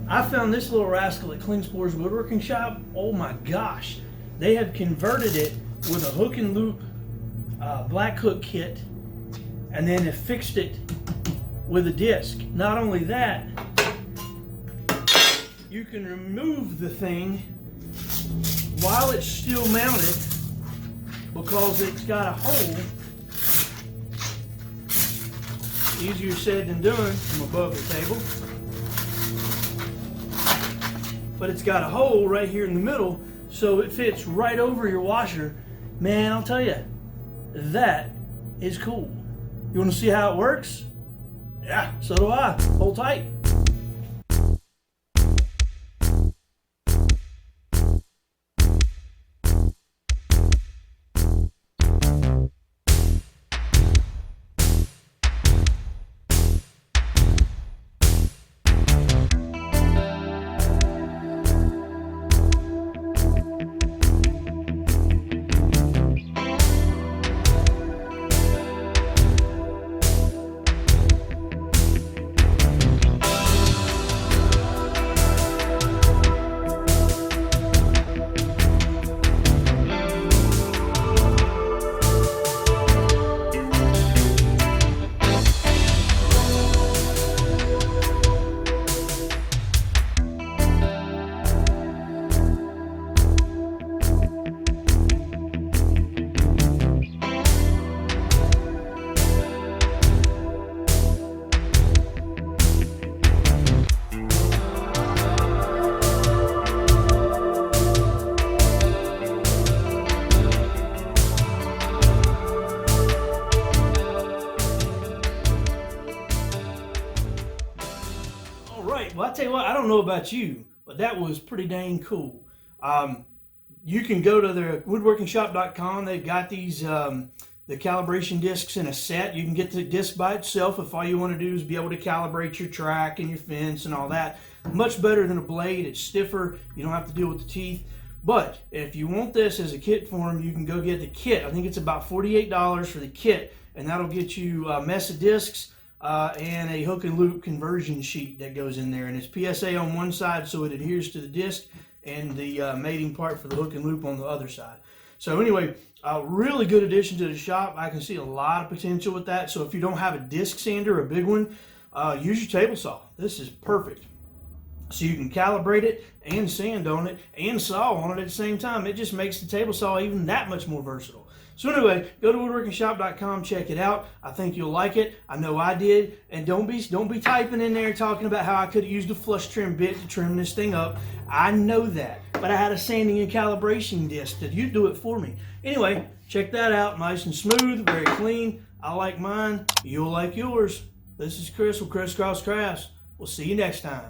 I found this little rascal at Klingspor's Woodworking Shop. Oh my gosh. They have converted it with a hook and loop black hook kit, and then have fixed it with a disc. Not only that, you can remove the thing while it's still mounted because it's got a hole. Easier said than done from above the table. But it's got a hole right here in the middle, so it fits right over your washer. Man, I'll tell you, that is cool. You want to see how it works? Yeah, so do I. Hold tight. Well, I tell you what, I don't know about you, but that was pretty dang cool. You can go to their woodworkingshop.com. They've got these the calibration discs in a set. You can get the disc by itself if all you want to do is be able to calibrate your track and your fence and all that. Much better than a blade. It's stiffer. You don't have to deal with the teeth. But if you want this as a kit form, you can go get the kit. I think it's about $48 for the kit, and that'll get you a mess of discs and a hook and loop conversion sheet that goes in there. And it's PSA on one side so it adheres to the disc, and the mating part for the hook and loop on the other side. So anyway, a really good addition to the shop. I can see a lot of potential with that. So if you don't have a disc sander, a big one, use your table saw. This is perfect. So you can calibrate it and sand on it and saw on it at the same time. It just makes the table saw even that much more versatile. So anyway, go to woodworkingshop.com, check it out. I think you'll like it. I know I did. And don't be typing in there talking about how I could have used a flush trim bit to trim this thing up. I know that. But I had a sanding and calibration disc that you do it for me. Anyway, check that out. Nice and smooth, very clean. I like mine. You'll like yours. This is Chris with Crisscross Crafts. We'll see you next time.